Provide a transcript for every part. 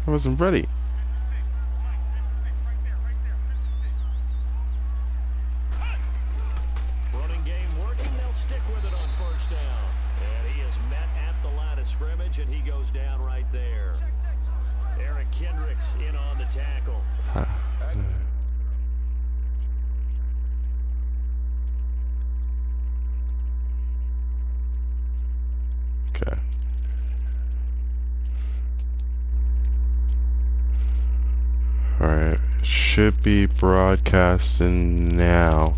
I wasn't ready. Running game working. They'll stick with it on first down. And he is met at the line of scrimmage, and he goes down right there. Eric Kendricks in on the tackle. Okay. Alright, should be broadcasting now.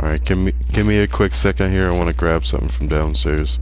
Alright, give me a quick second here. I want to grab something from downstairs.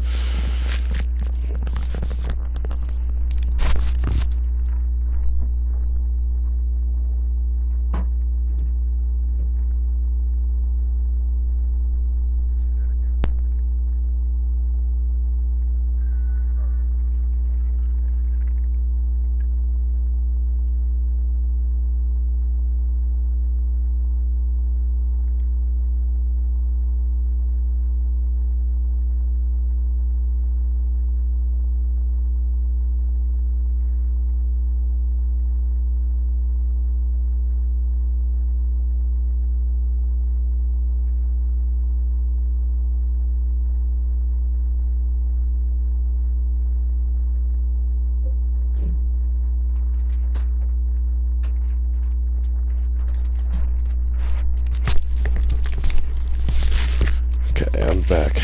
Okay, I'm back.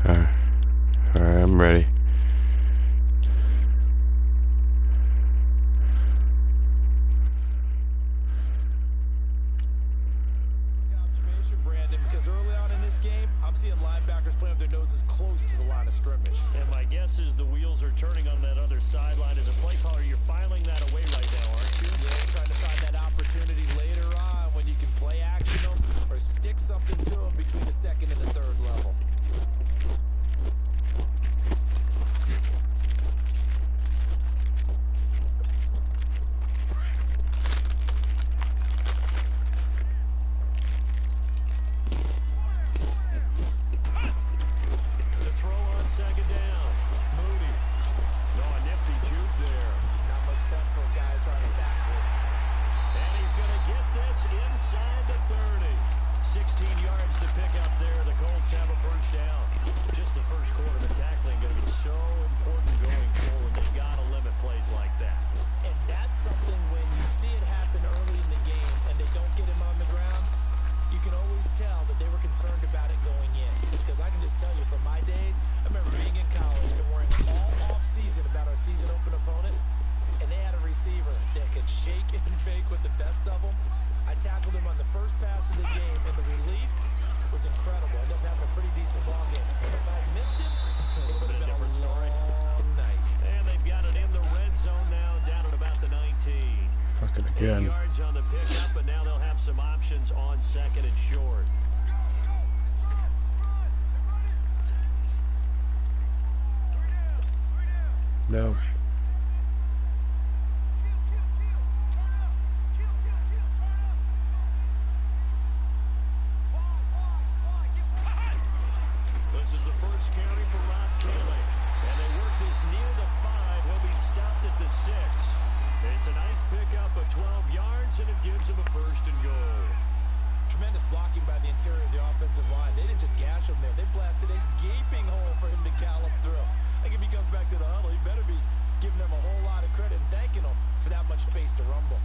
Alright, I'm ready. Brandon, because early on in this game, I'm seeing linebackers playing with their noses close to the line of scrimmage. And my guess is the wheels are turning on that other sideline. As a play caller, you're filing that away right now, aren't you? Yeah, trying to find that opportunity later on when you can play action them or stick something to them between the second and the third level. Second down. Moody. No, a nifty juke there. Not much fun for a guy trying to tackle it. And he's going to get this inside the 30. 16 yards to pick up there. The Colts have a first down. Just the first quarter of tackling going to be so important going forward. They've got to limit plays like that. And that's something when you see it happen early in the game and they don't get him on the ground, you can always tell that they were concerned about it going in. Because I can just tell you from my days, I remember being in college and worrying all off-season about our season open opponent, and they had a receiver that could shake and bake with the best of them. I tackled him on the first pass of the game, and the relief was incredible. I ended up having a pretty decent ball game. If I had missed him, it would have been a long night. And they've got it in the red zone now, down at about the 19. Fucking again. 8 yards on the pickup, and now they'll have some options on second and short. No. This is the first carry for Rob Kelly. And they work this near the 5. He'll be stopped at the 6. It's a nice pickup of 12 yards, and it gives him a first and goal. Tremendous blocking by the interior of the offensive line. They didn't just gash him there. They blasted a gaping hole for him to gallop through. I think if he comes back to the huddle, he better be giving them a whole lot of credit and thanking them for that much space to rumble.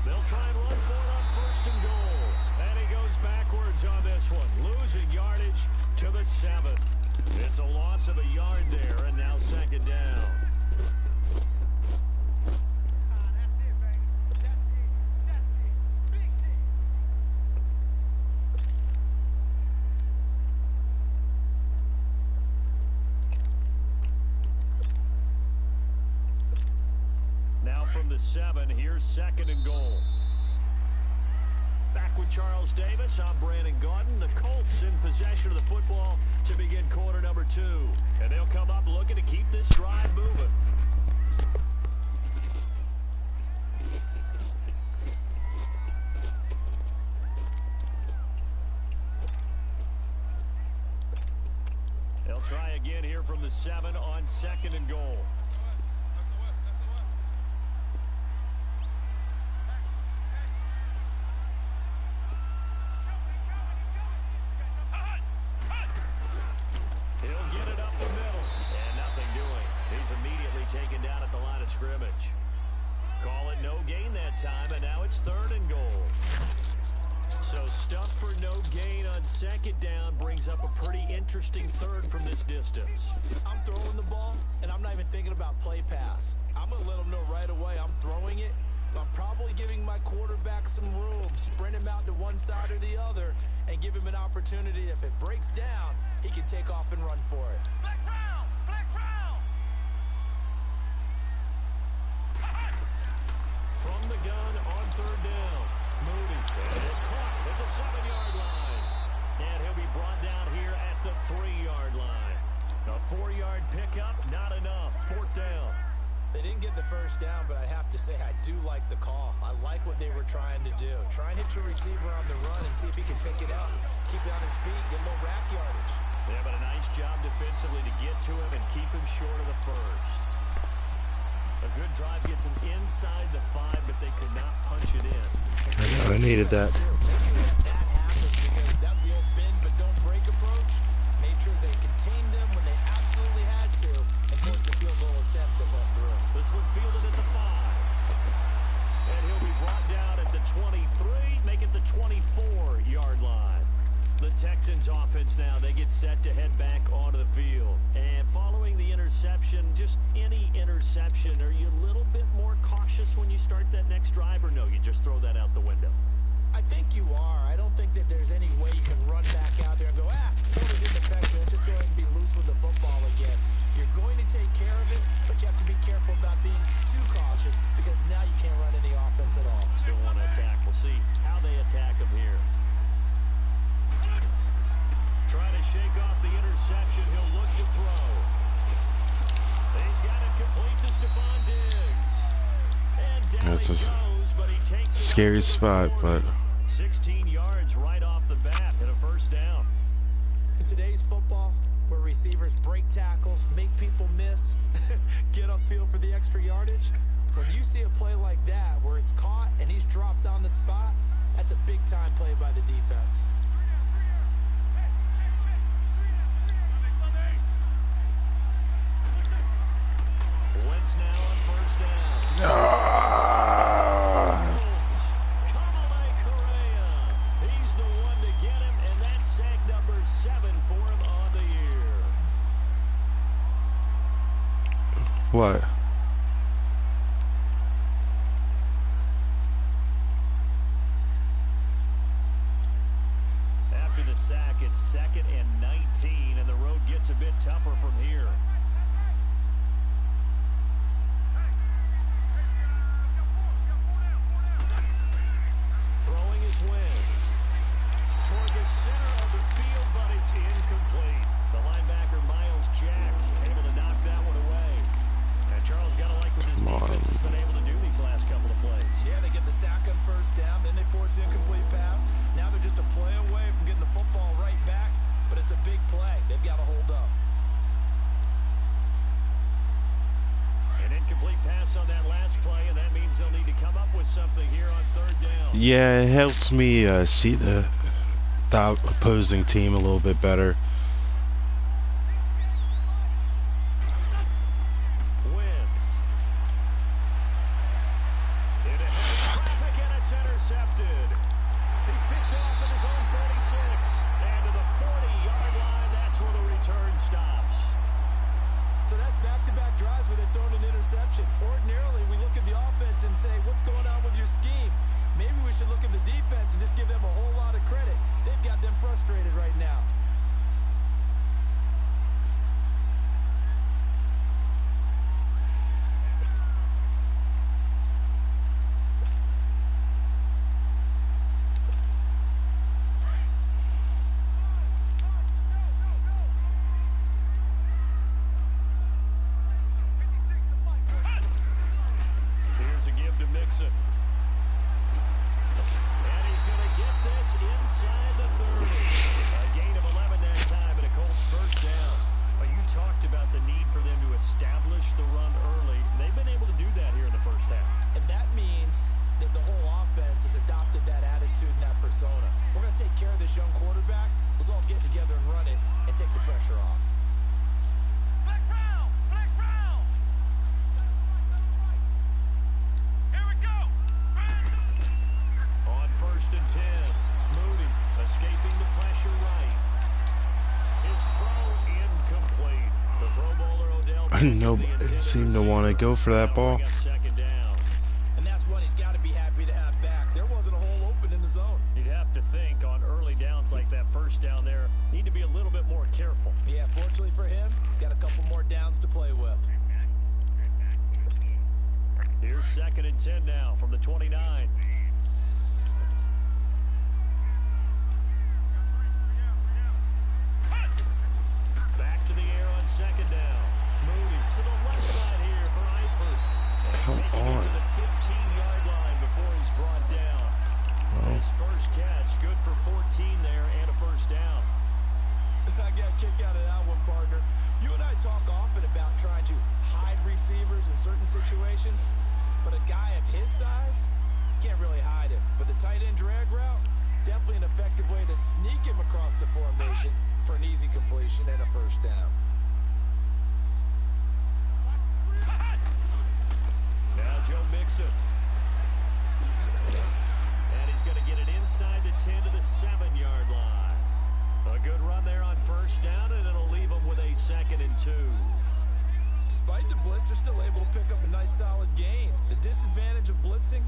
They'll try and run for it on first and goal. And he goes backwards on this one, losing yardage to the 7. It's a loss of a yard there, and now second down. from the 7. Here's 2nd and goal. Back with Charles Davis, I'm Brandon Gaudin. The Colts in possession of the football to begin quarter number 2. And they'll come up looking to keep this drive moving. They'll try again here from the 7 on 2nd and goal. He'll get it up the middle. And nothing doing. He's immediately taken down at the line of scrimmage. Call it no gain that time, and now it's 3rd and goal. So stuff for no gain on 2nd down brings up a pretty interesting 3rd from this distance. I'm throwing the ball, and I'm not even thinking about play pass. I'm going to let them know right away I'm throwing it, but I'm probably giving my quarterback some room, sprint him out to one side or the other, and give him an opportunity. If it breaks down, he can take off and run for it. Flex round! Flex round! From the gun on 3rd down. Moody is caught at the 7-yard line. And he'll be brought down here at the 3-yard line. A 4-yard pickup, not enough. 4th down. They didn't get the first down, but I have to say I do like the call. I like what they were trying to do. Try and hit your receiver on the run and see if he can pick it up. Keep it on his feet, get a little rack yardage. Yeah, but a nice job defensively to get to him and keep him short of the first. A good drive gets him inside the 5, but they could not punch it in. I know, I needed that. Make sure that happens, because that was the old bend but don't break approach. Made sure they contained them when they absolutely had to, and forced the field goal attempt that went through. This one fielded at the 5. And he'll be brought down at the 23, make it the 24-yard line. The Texans offense now, they get set to head back onto the field. And following the interception, just any interception, are you a little bit more cautious when you start that next drive, or no, you just throw that out the window? I think you are. I don't think that there's any way you can run back out there and go, totally didn't affect me. Let's just go ahead and be loose with the football again. You're going to take care of it, but you have to be careful about being too cautious, because now you can't run any offense at all. Still want to attack. We'll see how they attack him here. Trying to shake off the interception. He'll look to throw. He's got it complete to Stephon Diggs. And down That's he goes, but he takes it scary up to the spot, 40. but 16 yards right off the bat and a 1st down. In today's football, where receivers break tackles, make people miss, get upfield for the extra yardage, when you see a play like that where it's caught and he's dropped on the spot, that's a big-time play by the defense. Wentz now on 1st down. He's the one to get him, and that's sack number 7 for him on the year. what? After the sack, it's 2nd and 19, and the road gets a bit tougher from here. Throwing is Wentz. Toward the center of the field, but it's incomplete. The linebacker, Miles Jack, able to knock that one away. And Charles got to like what this defense has been able to do these last couple of plays. Yeah, they get the sack on 1st down, then they force the incomplete pass. Now they're just a play away from getting the football right back, but it's a big play. They've got to hold up. An incomplete pass on that last play, and that means they'll need to come up with something here on 3rd down. Yeah, it helps me see the opposing team a little bit better. Wentz. Into heavy traffic, and it's intercepted. He's picked off at his own 46. And to the 40-yard line, that's where the return stops. So that's back-to-back drives where they're throwing an interception. Ordinarily, we look at the offense and say, what's going on with your scheme? Maybe we should look at the defense and just give them a whole lot of credit. They've got them frustrated right now. together and run it and take the pressure off. Flex round! Flex round! Here we go! On 1st and 10, Moody escaping the pressure right. His throw incomplete. The Pro Bowler Odell Nobody seemed to want to go for that ball. Second down. And that's one he's got to be happy to have back. There wasn't a hole open in the zone. You'd have to think on early downs like that first down there, need to be a little bit more careful. Yeah, fortunately for him, got a couple more downs to play with. Here's 2nd and 10 now from the 29. Back to the air on 2nd down. Moody to the left side here for Eifert. And taking it to the 15-yard line before he's brought down. His first catch, good for 14 there and a first down. I got a kick out of that one, partner. You and I talk often about trying to hide receivers in certain situations, but a guy of his size can't really hide him. But the tight end drag route, definitely an effective way to sneak him across the formation for an easy completion and a first down. Now Joe Mixon. And he's going to get it inside the 10 to the 7-yard line. A good run there on first down, and it'll leave him with a 2nd and 2. Despite the blitz, they're still able to pick up a nice solid gain. The disadvantage of blitzing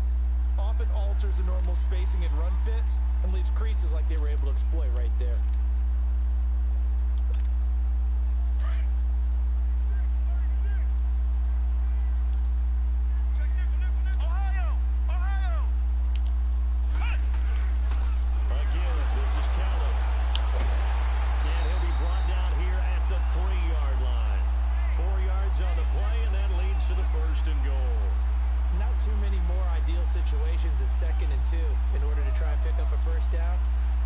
often alters the normal spacing and run fits and leaves creases like they were able to exploit right there. Situations at 2nd and 2 in order to try and pick up a first down.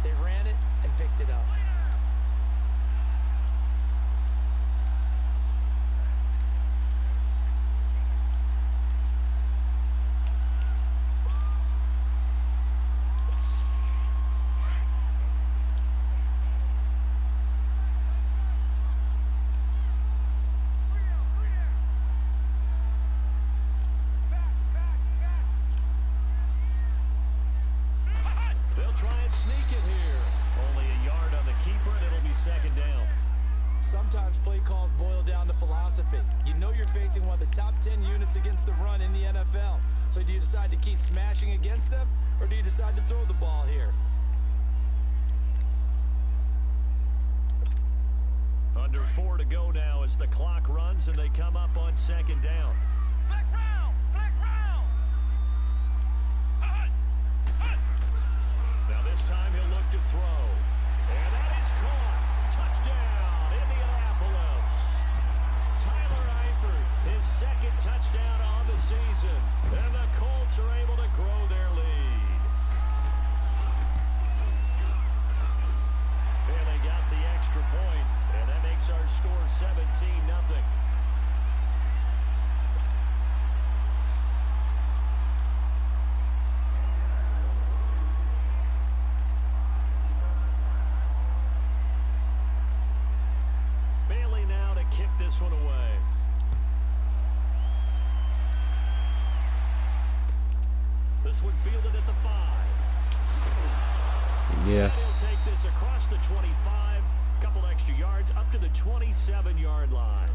They ran it and picked it up. Try and sneak it here. Only a yard on the keeper, and it'll be 2nd down. Sometimes play calls boil down to philosophy. You know you're facing one of the top 10 units against the run in the NFL. So do you decide to keep smashing against them, or do you decide to throw the ball here? Under 4 to go now as the clock runs, and they come up on 2nd down. Flex round! Flex round! Now this time he'll look to throw. And that is caught. Touchdown, Indianapolis. Tyler Eifert, his 2nd touchdown on the season. And the Colts are able to grow their lead. And they got the extra point. And that makes our score 17-0. Kick this one away. This one fielded at the 5. Yeah. He'll take this across the 25, couple extra yards up to the 27-yard line.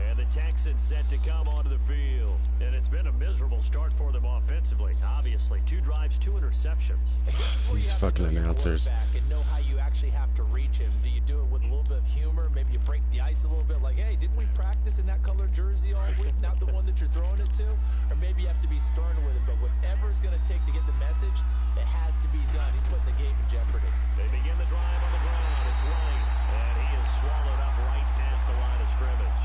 And the Texans set to come onto the field. And it's been a miserable start for them offensively. Obviously, 2 drives, 2 interceptions. And this is where you These have fucking to know announcers. your quarterback and know how you actually have to reach him. Do you do it with a little bit of humor? Maybe you break the ice a little bit like, hey, didn't we practice in that colored jersey all week? Not the one that you're throwing it to? Or maybe you have to be stern with him. But whatever it's going to take to get the message, it has to be done. He's putting the game in jeopardy. They begin the drive on the ground. It's White. And he is swallowed up right at the line of scrimmage.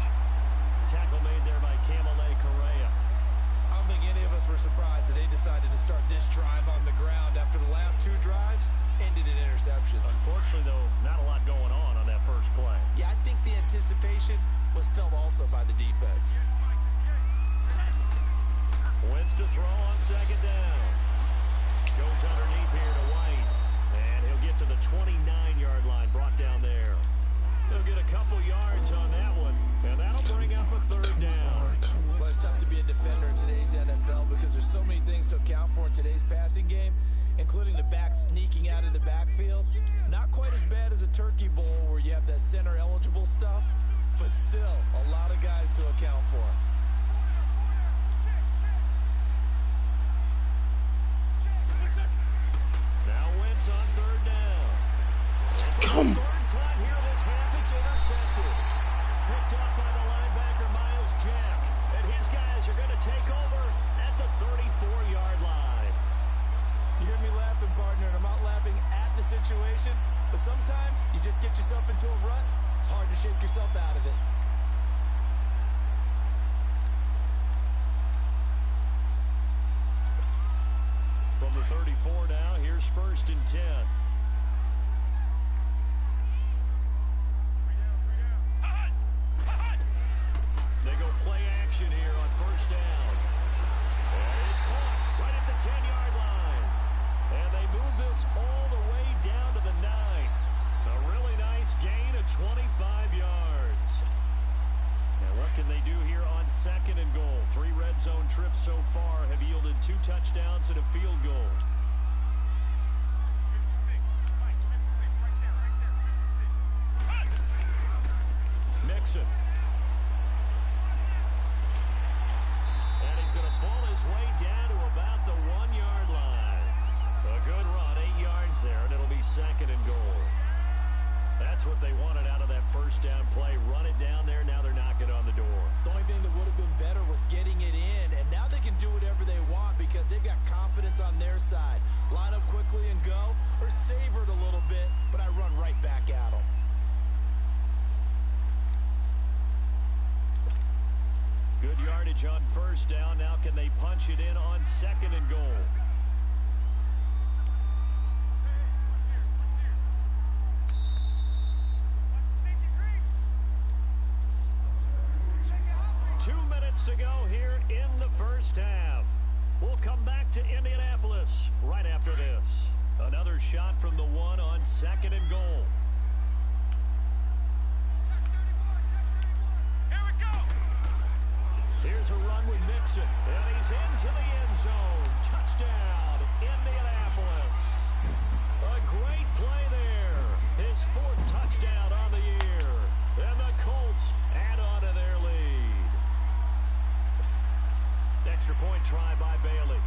Tackle made there by Camille Correa. I don't think any of us were surprised that they decided to start this drive on the ground after the last 2 drives ended in interceptions. Unfortunately, though, not a lot going on that first play. Yeah, I think the anticipation was felt also by the defense. Wentz to throw on 2nd down. Goes underneath here to White. And he'll get to the 29-yard line, brought down there. He'll get a couple yards on that one, and that'll bring up a third down. Well, it's tough to be a defender in today's NFL because there's so many things to account for in today's passing game, including the back sneaking out of the backfield. Not quite as bad as a turkey bowl where you have that center-eligible stuff, but still a lot of guys to account for. Now Wentz on third down. Come. Third time here this half, it's intercepted. Picked up by the linebacker, Miles Jack. And his guys are going to take over at the 34-yard line. You hear me laughing, partner, and I'm not laughing at the situation, but sometimes you just get yourself into a rut. It's hard to shake yourself out of it. From the 34 now, here's 1st and 10. They go play action here on 1st down. And it is caught right at the 10-yard line. And they move this all the way down to the 9. A really nice gain of 25 yards. Now what can they do here on 2nd and goal? 3 red zone trips so far have yielded 2 touchdowns and a field goal. Nixon. And he's going to ball his way down to about the 1-yard line. A good run, 8 yards there, and it'll be 2nd and goal. That's what they wanted out of that 1st down play. Run it down there. Now they're knocking on the door. The only thing that would have been better was getting it in, and now they can do whatever they want because they've got confidence on their side. Line up quickly and go, or savor it a little bit, but I run right back at them. Good yardage on 1st down. Now can they punch it in on 2nd and goal? To go here in the 1st half. We'll come back to Indianapolis right after this. Another shot from the 1 on 2nd and goal. Here we go. Here's a run with Nixon, and he's into the end zone. Touchdown, Indianapolis. A great play there. His 4th touchdown on the year. And the Colts add on to their lead. Extra point try by Bailey.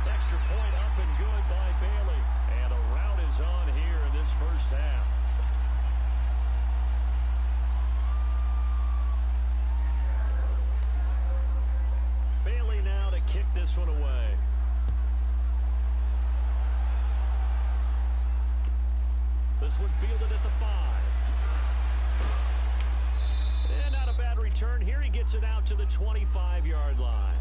Extra point up and good by Bailey. And a rout is on here in this 1st half. Bailey now to kick this one away. This one fielded at the 5. And not a bad return here. He gets it out to the 25-yard line.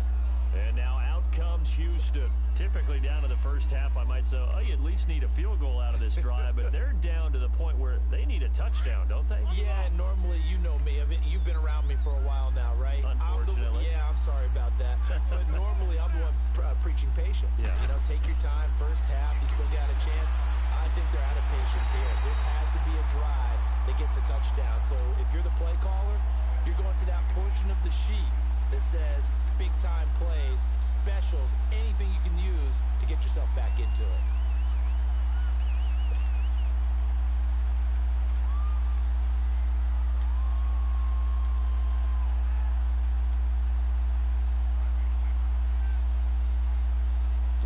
And now out comes Houston. Typically down to the 1st half, I might say, oh, you at least need a field goal out of this drive. But they're down to the point where they need a touchdown, don't they? Yeah, normally you know me. I mean, you've been around me for a while now, right? Unfortunately. I'm sorry about that. But normally I'm the one preaching patience. Yeah. You know, take your time. 1st half, you still got a chance. I think they're out of patience here. This has to be a drive that gets a touchdown. So if you're the play caller, you're going to that portion of the sheet that says big-time plays, specials, anything you can use to get yourself back into it.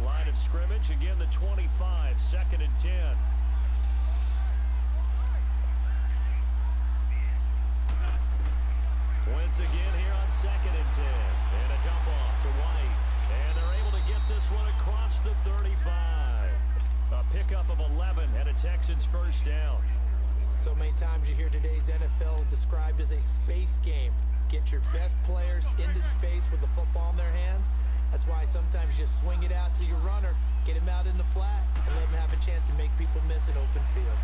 Line of scrimmage, again the 25, 2nd and 10. Wentz again here on 2nd and 10. And a dump off to White. And they're able to get this one across the 35. A pickup of 11 and a Texans 1st down. So many times you hear today's NFL described as a space game. Get your best players into space with the football in their hands. That's why sometimes you swing it out to your runner, get him out in the flat, and let him have a chance to make people miss an open field.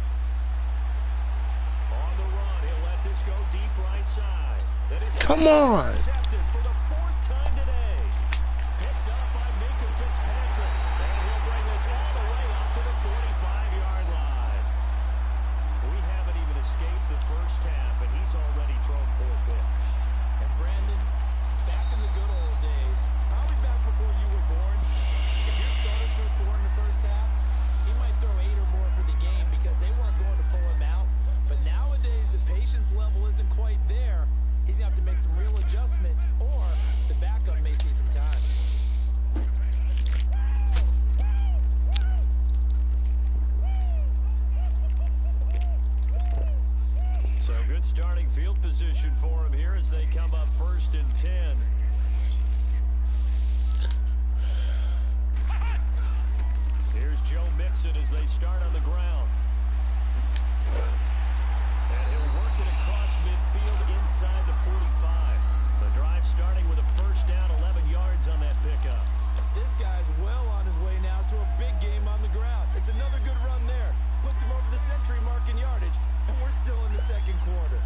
On the run, he'll let this go deep right side. Come on. Intercepted for the 4th time today. Picked up by Minka Fitzpatrick. And he'll bring this all the way up to the 45-yard line. We haven't even escaped the first half, and he's already thrown 4 picks. And Brandon, back in the good old days, probably back before you were born, if your starter threw 4 in the first half, he might throw 8 or more for the game because they weren't going to pull him out. But nowadays, the patience level isn't quite there. He's going to have to make some real adjustments, or the backup may see some time. So good starting field position for him here as they come up 1st and 10. Here's Joe Mixon as they start on the ground. And he'll work it across midfield inside the 45. The drive starting with a first down, 11 yards on that pickup. This guy's well on his way now to a big game on the ground. It's another good run there. Puts him over the century mark in yardage, and we're still in the second quarter.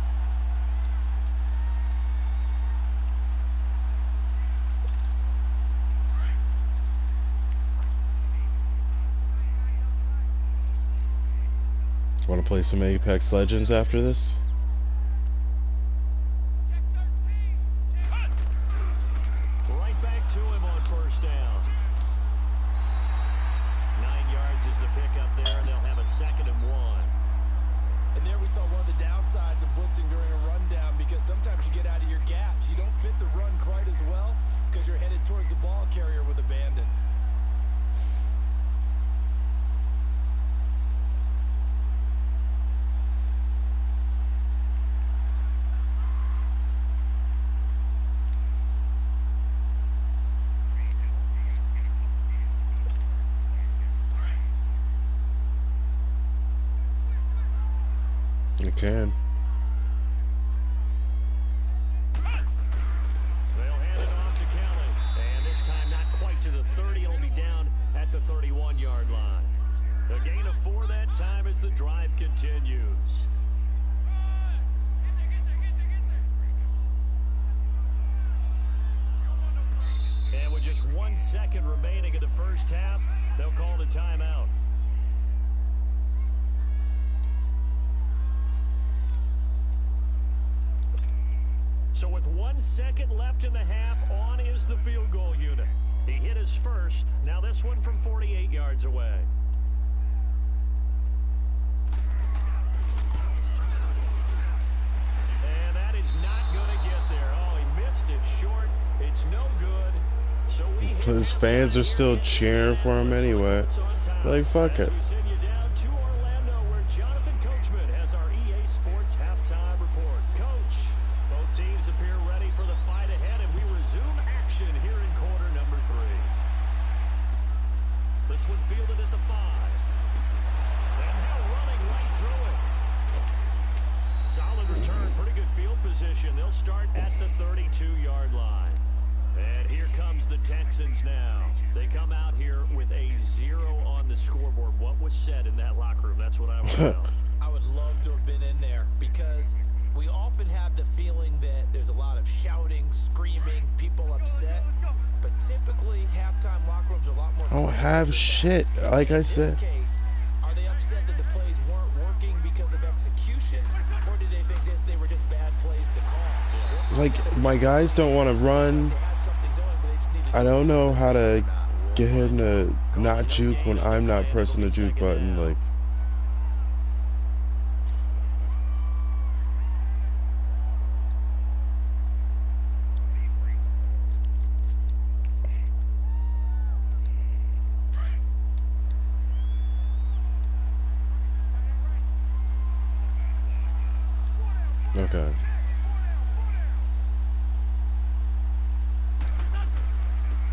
Want to play some Apex Legends after this? Right back to him on first down. 9 yards is the pickup there, and they'll have a 2nd and 1. And there we saw one of the downsides of blitzing during a rundown, because sometimes you get out of your gaps. You don't fit the run quite as well because you're headed towards the ball carrier with abandon. You can. They'll hand it off to Kelly. And this time not quite to the 30. It'll be down at the 31-yard line. A gain of 4 that time as the drive continues. And with just 1 second remaining in the first half, they'll call the timeout. So with 1 second left in the half, on is the field goal unit. He hit his first. Now this one from 48 yards away. And that is not going to get there. Oh, he missed it short. It's no good. So His fans are still cheering for him anyway. Like, fuck it. Teams appear ready for the fight ahead, and we resume action here in quarter number 3. This one fielded at the 5. And now running right through it. Solid return, pretty good field position. They'll start at the 32-yard line. And here comes the Texans now. They come out here with a 0 on the scoreboard. What was said in that locker room? That's what I want to know. I would love to have been in there, because we often have the feeling that there's a lot of shouting, screaming, people upset. But typically, halftime locker rooms are a lot more. I don't have shit, like I said. In this case, are they upset that the plays weren't working because of execution, or did they think they were just bad plays to call? Like, my guys don't want to run. I don't know how to get him to not juke when I'm not pressing the juke button. Like, okay.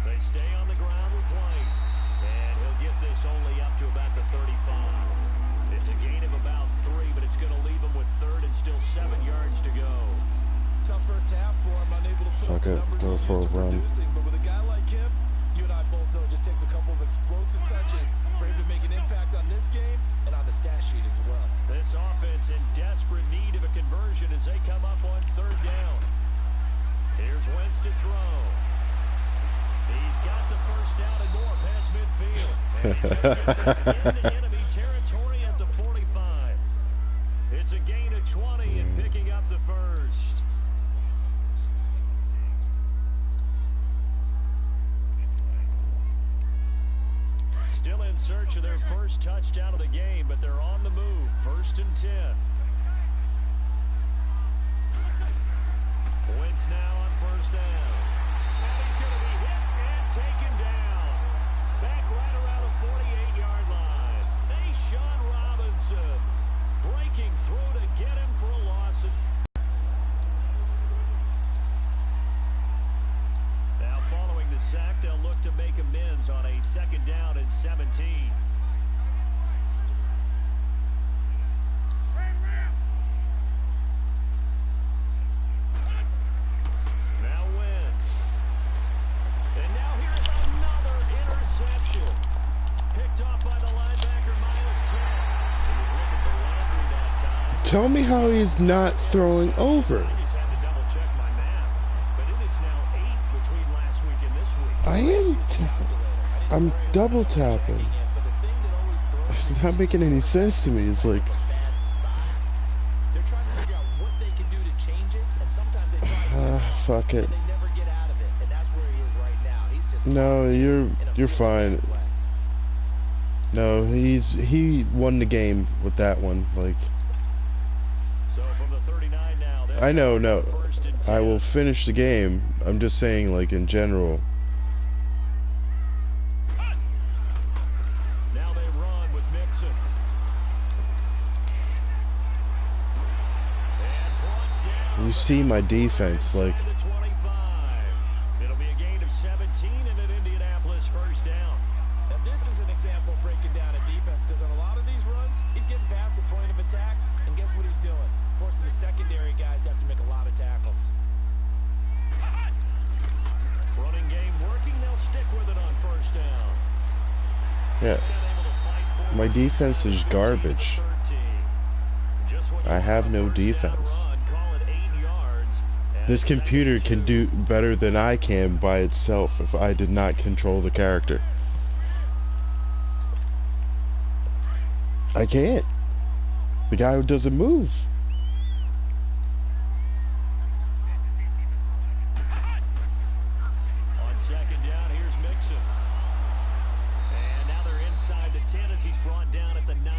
They stay on the ground with White. And he'll get this only up to about the 35. It's a gain of about 3, but it's going to leave him with 3rd and still 7 yards to go. Tough first half for him, unable to put up the numbers he's used to producing. But with a guy like him, you and I both know it just takes a couple of explosive touches for him to make an impact on this game and on the stat sheet as well. This offense in desperate need of a conversion as they come up on 3rd down. Here's Wentz to throw. He's got the first down and more past midfield. And he's going to get this into enemy territory at the 45. It's a gain of 20 and picking up the first. Still in search of their first touchdown of the game, but they're on the move. 1st and 10. Wentz now on 1st down. And he's going to be hit and taken down. Back right around the 48-yard line. Sean Robinson breaking through to get him for a loss of... Now following the sack, they'll look to make amends on a 2nd down and 17. Now Wentz. And now here's another interception. Picked off by the linebacker, Miles Trent. He was looking for Landry that time. Tell me how he's not throwing over. I just had to double check my math, but it is now 8 between last week and this week. I am. I'm double tapping. It's not making any sense to me. It's like, They're trying to figure out what they can do to change it, and sometimes they try fuck it. and they never get out of it, and that's where he is right now. He's just No, you're fine. No, he won the game with that one. Like, So from the 39 now, I know, no, 1st and 10. I will finish the game. I'm just saying, like, in general. Now they run with Mixon. And brought down You see my defense, like, inside the 25. It'll be a gain of 17 and an Indianapolis 1st down. Now this is an example of breaking down a defense, because on a lot of these runs, he's getting past the point of attack, and guess what he's doing? Forcing the secondary guys to have to make a lot of tackles. Running game working, they'll stick with it on 1st down. yeah. My defense is garbage. I have no defense. This computer can do better than I can by itself if I did not control the character. I can't. The guy doesn't move. On 2nd down, here's Mixon. And now they're inside the 10 as he's brought down at the 9.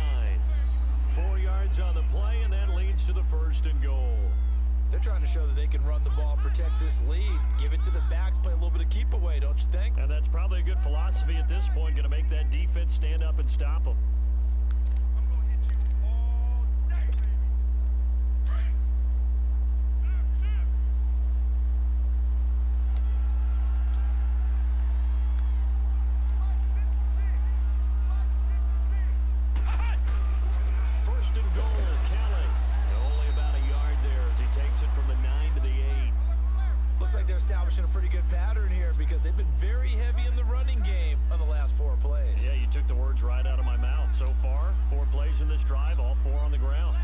4 yards on the play, and that leads to the 1st and goal. They're trying to show that they can run the ball, protect this lead, give it to the backs, play a little bit of keep away, don't you think? And that's probably a good philosophy at this point, going to make that defense stand up and stop them. Establishing a pretty good pattern here, because they've been very heavy in the running game on the last 4 plays. Yeah, you took the words right out of my mouth. So far, 4 plays in this drive, all 4 on the ground.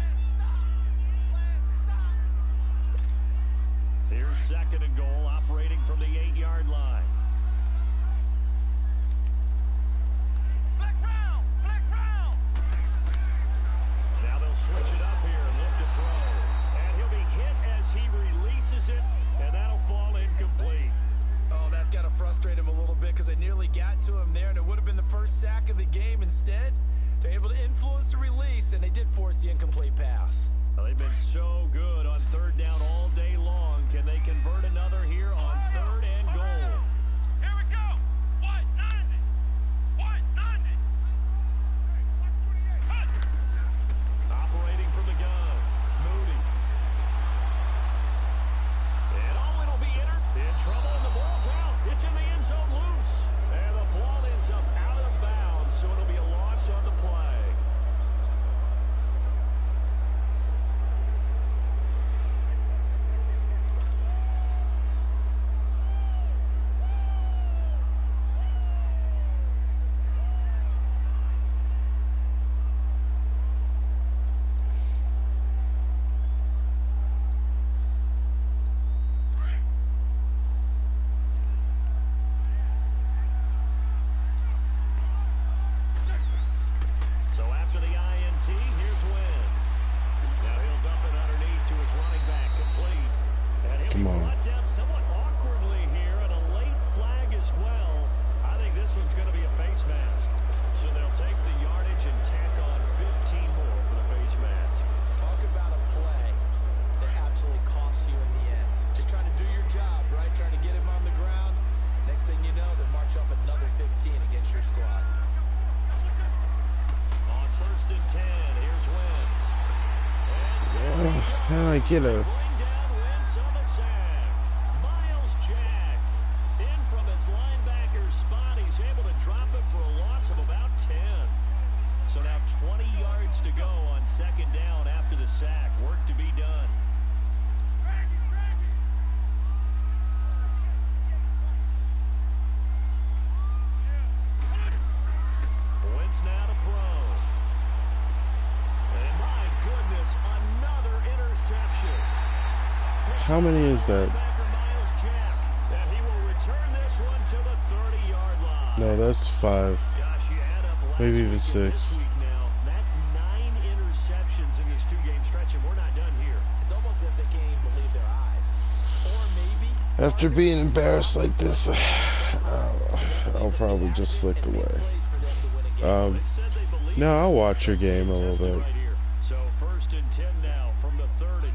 Here's 2nd and goal, operating from the 8-yard line. Flex round! Flex round! Now they'll switch it up here and look to throw. And he'll be hit as he releases it. And that'll fall incomplete. Oh, that's got to frustrate him a little bit, because they nearly got to him there, and it would have been the first sack of the game. Instead, they're able to influence the release, and they did force the incomplete pass. Well, they've been so good on 3rd down all day long. Can they convert another here on 3rd and goal? Here we go. 190. 190. Operating from the gun. Moody. In trouble, and the ball's out. It's in the end zone loose. And the ball ends up out of bounds, so it'll be a loss on the play. Come on. Brought down somewhat awkwardly here, and a late flag as well. I think this one's going to be a face mask. So they'll take the yardage and tack on 15 more for the face mask. Talk about a play that absolutely costs you in the end. Just trying to do your job, right? Trying to get him on the ground. Next thing you know, they march off another 15 against your squad. On 1st and 10, here's Wentz. How did I get a... Bring down Wentz on the sack. Miles Jack in from his linebacker's spot. He's able to drop it for a loss of about 10. So now 20 yards to go on 2nd down after the sack. Work to be done. Wentz now to throw. And my goodness, another interception. How many is that? Miles Jack, and he will return this one to the 30-yard line. No, that's 5. Gosh, you add up last Maybe even week and 6. this week now. That's 9 interceptions in this 2-game stretch, and we're not done here. It's almost as if they can't even believe their eyes. Or maybe... After being embarrassed like this, I'll probably just slip away. No, I'll watch your game a little bit. Right here. So 1st and 10 now from the 30.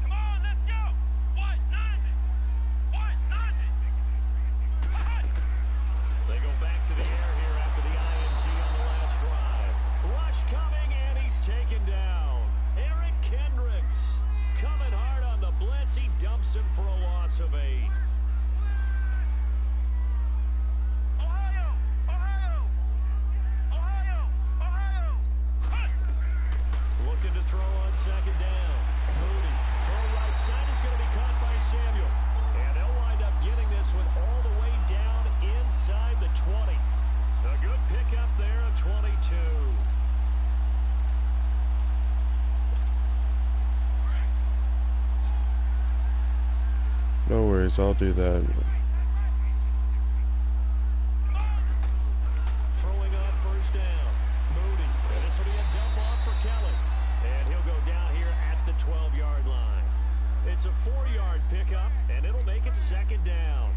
Come on, let's go! What? Nothing! What? Nothing! They go back to the air here after the INT on the last drive. Rush coming, and he's taken down. Eric Kendricks coming hard on the blitz. He dumps him for a loss of 8. Ohio! Ohio! Ohio! Ohio! Looking to throw on 2nd down. Moody, throw right side is going to be caught by Samuel. And they'll wind up getting this one all the way down inside the 20. A good pickup there at 22. No worries, I'll do that. Throwing on 1st down. Moody. And this will be a dump off for Kelly. And he'll go down here at the 12-yard line. It's a 4-yard pickup, and it'll make it 2nd down.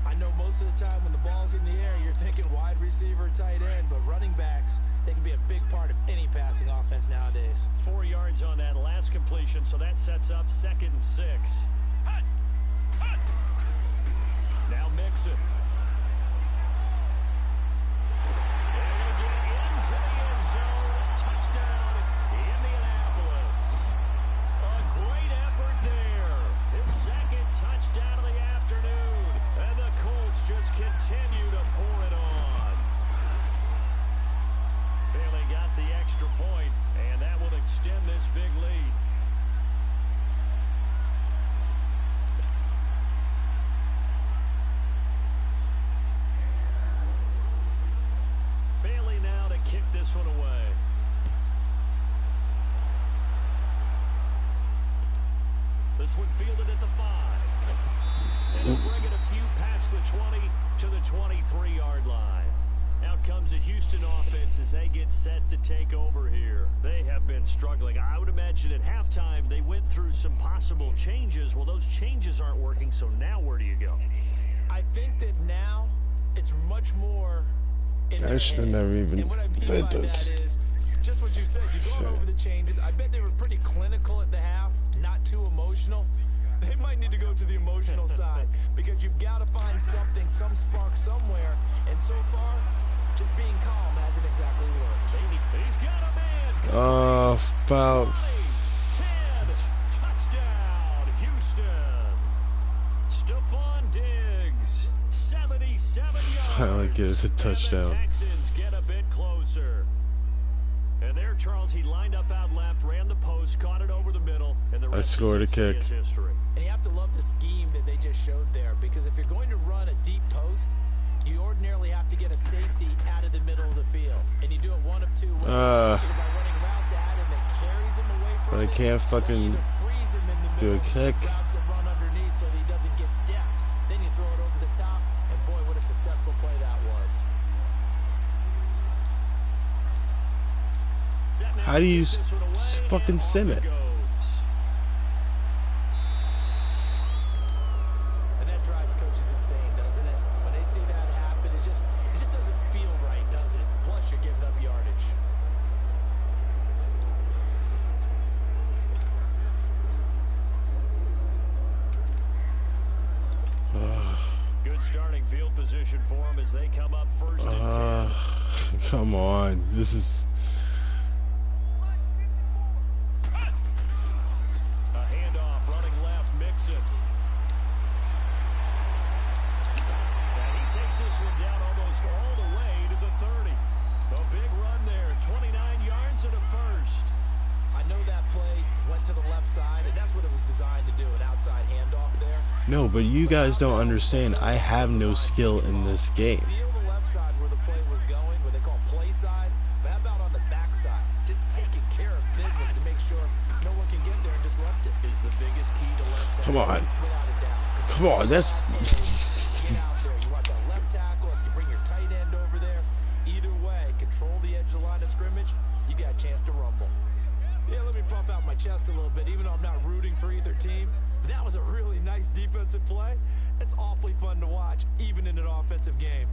I know most of the time when the ball's in the air, you're thinking wide receiver, tight end, but running backs, they can be a big part of any passing offense nowadays. 4 yards on that last completion, so that sets up 2nd and 6. Now Mixon. And he'll get into the end zone. Touchdown, Indianapolis. A great effort there. His 2nd touchdown of the afternoon. And the Colts just continue to pour it on. Bailey got the extra point, and that will extend this big lead. Bailey now to kick this one away. This one fielded at the 5. And he'll bring it a few past the 20 to the 23-yard line. Out comes the Houston offense as they get set to take over here. They have been struggling. I would imagine at halftime they went through some possible changes. Well, those changes aren't working, so now where do you go? I think that now it's much more in their I should have head. never even And what I mean did by this. that is just what you said. You're going over the changes. I bet they were pretty clinical at the half, not too emotional. They might need to go to the emotional side because you've got to find something, some spark somewhere. And so far, just being calm hasn't exactly worked. He's got a man. About 10. Touchdown, Houston. Stephon Diggs, 77 yards. Finally gives a touchdown. And the Texans get a bit closer. And there, Charles, he lined up out left, ran the post, caught it over the middle, and the rest scored a is kick. history. And you have to love the scheme that they just showed there because if you're going to run a deep post, you ordinarily have to get a safety out of the middle of the field. And you do it one of two ways. Either by running routes at him that carries him away from But I it, can't or fucking you either freeze him in the do a middle kick. with routes that run underneath so that he doesn't get depth. Then you throw it over the top, and boy, what a successful play that was. How do you fucking sim it? unless you're giving up yardage. Good starting field position for them as they come up first and 10. Come on. This is... A handoff, running left, Mixon. And he takes this one down almost all the way to the 30. A big run there, 29 yards and a first. I know that play went to the left side, and that's what it was designed to do, an outside handoff there. No, but you guys don't understand. I have no skill in this game. Seal the left side where the play was going, what they call play side. But how about on the back side? Just taking care of business to make sure no one can get there and disrupt it. Is the biggest key to left tackle. Come on. Without a doubt. Come on, that's... Get out there. You want that left tackle. If you bring your tight end over there, either way, control the edge of the line of scrimmage, you got a chance to rumble. Yeah, let me puff out my chest a little bit, even though I'm not rooting for either team. But that was a really nice defensive play. It's awfully fun to watch, even in an offensive game.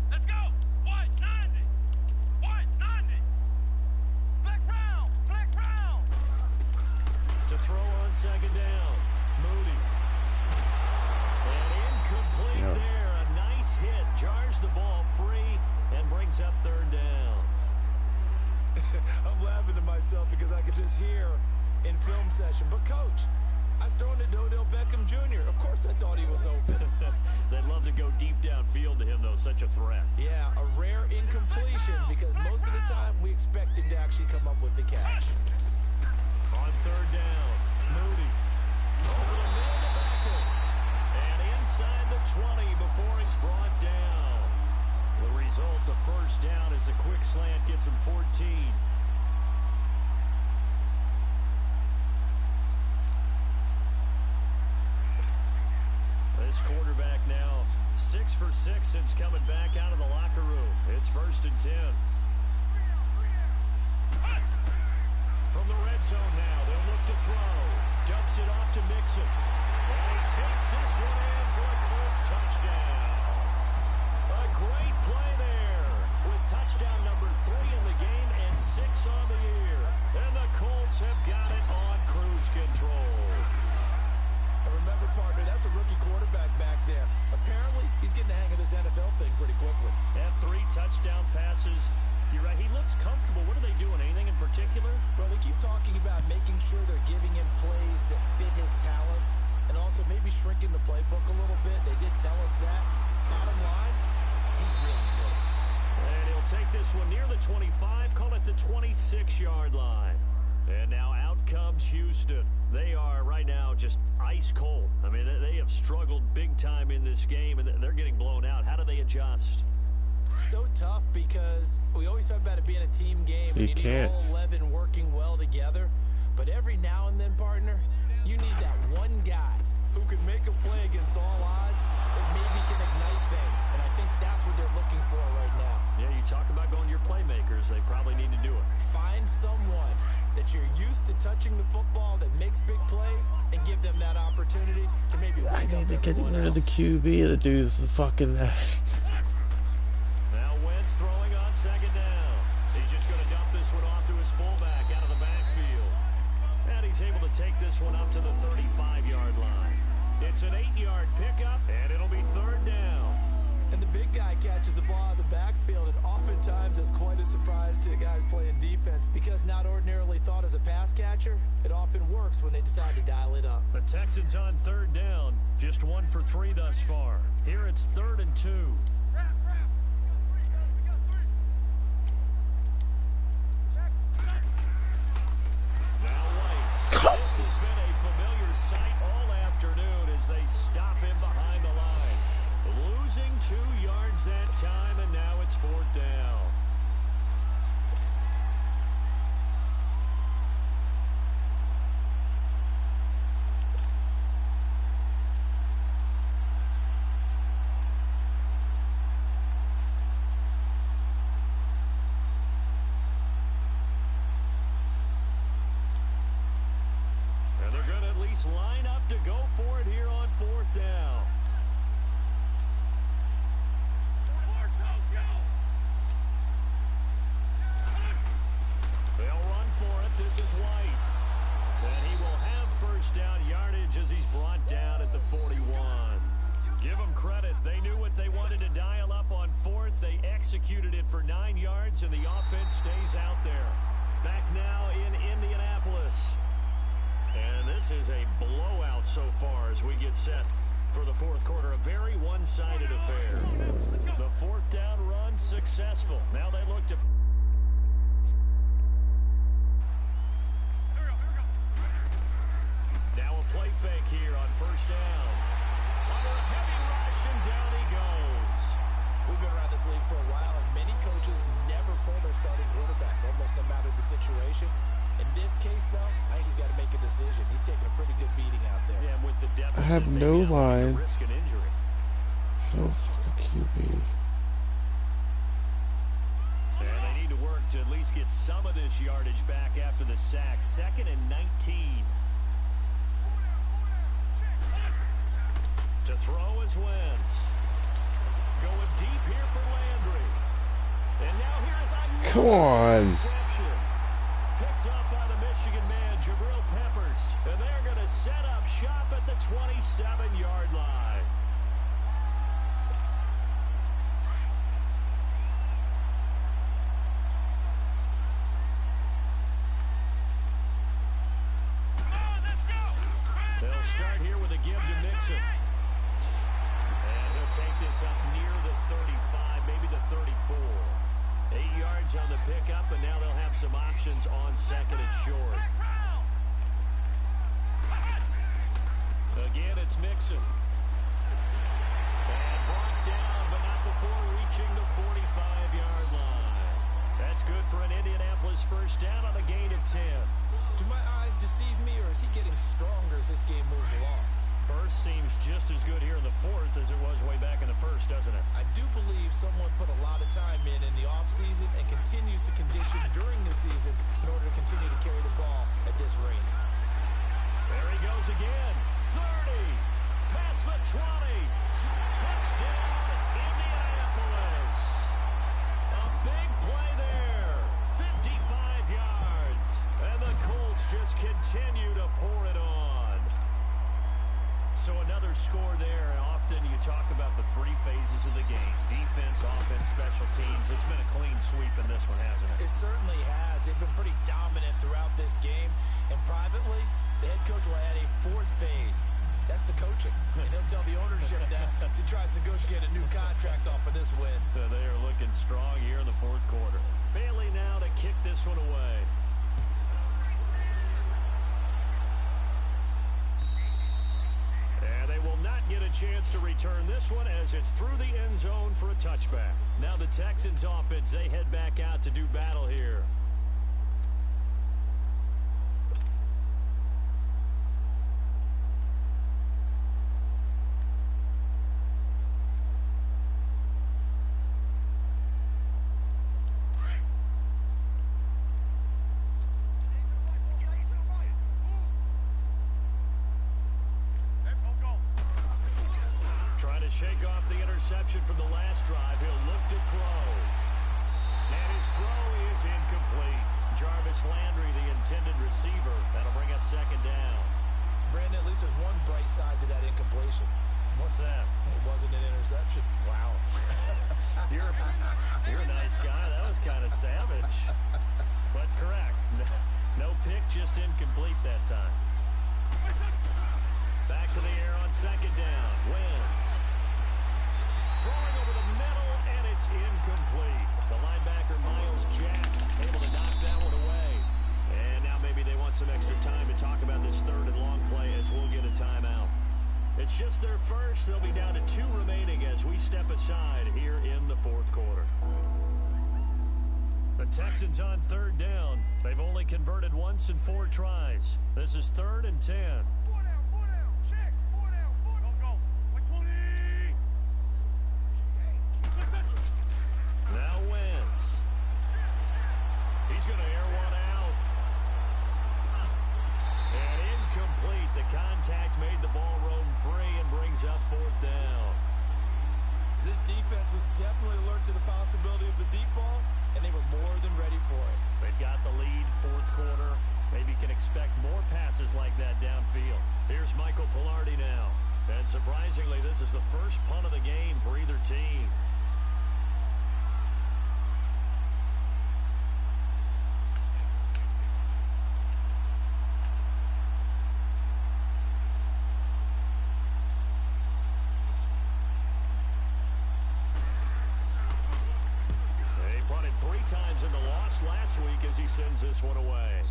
Let's go. White 90. White 90. Flex round. Flex round. To throw on second down, Moody. And incomplete there. A nice hit. Jars the ball free and brings up third down. I'm laughing to myself because I could just hear in film session. But, Coach, I was throwing to Odell Beckham Jr. Of course I thought he was open. They'd love to go deep downfield to him, though. Such a threat. Yeah, a rare incompletion because most of the time we expect him to actually come up with the catch. On third down, Moody. Over the middle to Beckham. And inside the 20 before he's brought down. The result, a first down as a quick slant gets him 14. This quarterback now 6 for 6 since coming back out of the locker room. It's first and 10. From the red zone now, they'll look to throw. Dumps it off to Mixon. And he takes this one in for a Colts touchdown. A great play there with touchdown number 3 in the game and 6 on the year. And the Colts have got it on cruise control. And remember, partner, that's a rookie quarterback back there. Apparently, he's getting the hang of this NFL thing pretty quickly. At 3 touchdown passes. You're right, he looks comfortable. What are they doing? Anything in particular? Well, they keep talking about making sure they're giving him plays that fit his talents and also maybe shrinking the playbook a little bit. They did tell us that. Bottom line, he's really good. And he'll take this one near the 25, call it the 26-yard line. And now out comes Houston. They are right now just ice cold. I mean, they have struggled big time in this game, and they're getting blown out. How do they adjust? So tough because we always talk about it being a team game. And you need all 11 working well together. But every now and then, partner, you need that one guy who can make a play against all odds that maybe can ignite things. And I think that's what they're looking for right now. Yeah, you talk about going to your playmakers. They probably need to do it. Find someone that you're used to touching the football that makes big plays and give them that opportunity to maybe wake up everyone else. Get rid of the QB to do the fucking that. Now Wentz throwing on second down. He's just going to dump this one off to his fullback out of the backfield. And he's able to take this one up to the 35-yard line. It's an 8-yard pickup, and it'll be third down. And the big guy catches the ball out of the backfield, and oftentimes it's quite a surprise to guys playing defense because not ordinarily thought as a pass catcher, it often works when they decide to dial it up. The Texans on third down, just 1 for 3 thus far. Here it's 3rd and 2. Now White. This has been a familiar sight all afternoon as they stop him behind the line. Losing 2 yards that time, and now it's 4th down. least line up to go for it here on 4th down. They'll run for it. This is White. And he will have 1st down yardage as he's brought down at the 41. Give them credit. They knew what they wanted to dial up on 4th. They executed it for 9 yards, and the offense stays out there. Back now in Indianapolis. And this is a blowout so far as we get set for the 4th quarter. A very one-sided affair. The 4th down run successful. Now they look to... Now a play fake here on 1st down. Under a heavy rush, and down he goes. We've been around this league for a while, and many coaches never pull their starting quarterback, almost no matter the situation. In this case, though, I think he's got to make a decision. He's taking a pretty good beating out there. Yeah, with the deficit, I have no line. Risk an injury. No fucking QB. And they need to work to at least get some of this yardage back after the sack. 2nd and 19. To throw is Wentz. Going deep here for Landry. And now here is a Come on. interception. Picked up by the Michigan man, Jabril Peppers. And they're going to set up shop at the 27-yard line. They'll start here with a give to Mixon. And he'll take this up near the 35, maybe the 34. 8 yards on the pickup, and now they'll have some options on 2nd and short. Again, it's Mixon. And brought down, but not before reaching the 45-yard line. That's good for an Indianapolis 1st down on a gain of 10. Do my eyes deceive me, or is he getting stronger as this game moves along? Burst seems just as good here in the 4th as it was way back in the 1st, doesn't it? I do believe someone put a lot of time in the offseason and continues to condition during the season in order to continue to carry the ball at this rate. There he goes again. 30. Past the 20. Touchdown, Indianapolis. A big play there. 55 yards. And the Colts just continue to pour it on. So another score there. Often you talk about the 3 phases of the game. Defense, offense, special teams. It's been a clean sweep in this one, hasn't it? It certainly has. They've been pretty dominant throughout this game. And privately, the head coach will add a 4th phase. That's the coaching. And he'll tell the ownership that as he tries to negotiate a new contract off of this win. They are looking strong here in the 4th quarter. Bailey now to kick this one away. And they will not get a chance to return this one as it's through the end zone for a touchback. Now the Texans offense, they head back out to do battle here. Shake off the interception from the last drive. He'll look to throw. And his throw is incomplete. Jarvis Landry, the intended receiver. That'll bring up 2nd down. Brandon, at least there's one bright side to that incompletion. What's that? It wasn't an interception. Wow. You're a nice guy. That was kind of savage. But correct. No pick, just incomplete that time. Back to the air on 2nd down. Wentz. Throwing over the middle, and it's incomplete. The linebacker, Miles Jack, able to knock that one away. And now maybe they want some extra time to talk about this 3rd and long play as we'll get a timeout. It's just their first. They'll be down to 2 remaining as we step aside here in the 4th quarter. The Texans on 3rd down. They've only converted once in 4 tries. This is 3rd and 10. Now Wentz. He's going to air one out. And incomplete. The brings up 4th down. This defense was definitely alert to the possibility of the deep ball, and they were more than ready for it. They've got the lead, 4th quarter. Maybe can expect more passes like that downfield. Here's Michael Pilardi now. And surprisingly, this is the first punt of the game for either team. He punted 3 times in the loss last week as he sends this one away.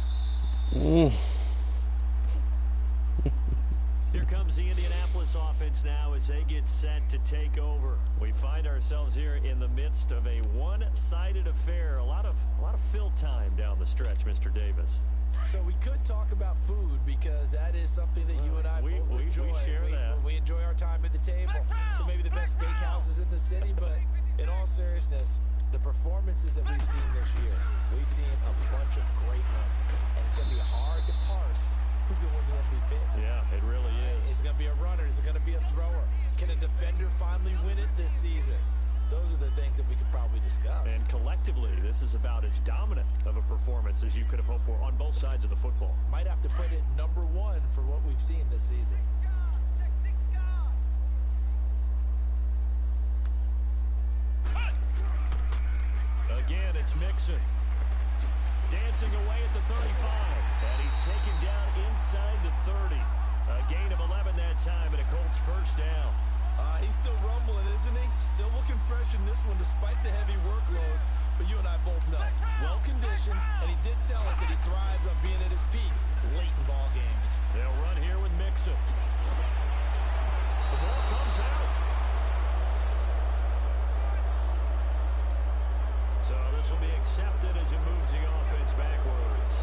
Here comes the Indianapolis offense now as they get set to take over. We find ourselves here in the midst of a one-sided affair. A lot of fill time down the stretch, Mr. Davis. So we could talk about food because that is something that you and I both enjoy. We share that. We enjoy our time at the table. So maybe the best steakhouses in the city, but in all seriousness, the performances that we've seen this year, we've seen a bunch of great ones, and it's going to be hard to parse who's going to win the MVP. Yeah, it really is. Is it going to be a runner? Is it going to be a thrower? Can a defender finally win it this season? Those are the things that we could probably discuss. And collectively, this is about as dominant of a performance as you could have hoped for on both sides of the football. Might have to put it number 1 for what we've seen this season. Again, it's Mixon. Dancing away at the 35. And he's taken down inside the 30. A gain of 11 that time, and a Colts first down. He's still rumbling, isn't he? Still looking fresh in this one despite the heavy workload. But you and I both know, well-conditioned, and he did tell us that he thrives on being at his peak late in ball games. They'll run here with Mixon. The ball comes out. So this will be accepted as it moves the offense backwards.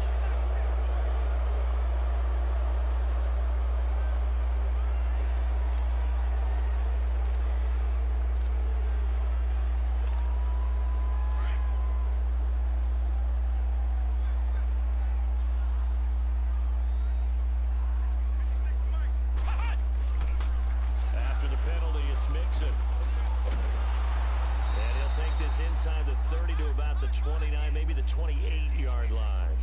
After the penalty, it's Mixon. And he'll take this inside the 30 to about the 29, maybe the 28-yard line.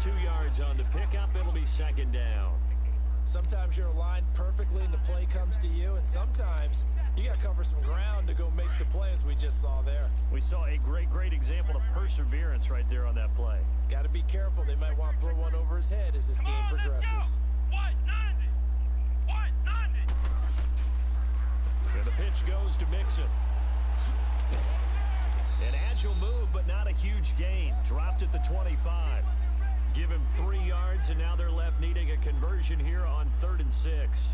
2 yards on the pickup. It'll be second down. Sometimes you're aligned perfectly and the play comes to you, and sometimes you got to cover some ground to go make the play, as we just saw there. We saw a great example of perseverance right there on that play. Got to be careful. They might want to throw one over his head as this game progresses. And the pitch goes to Mixon. An agile move, but not a huge gain. Dropped at the 25. Give him 3 yards, and now they're left needing a conversion here on 3rd and 6.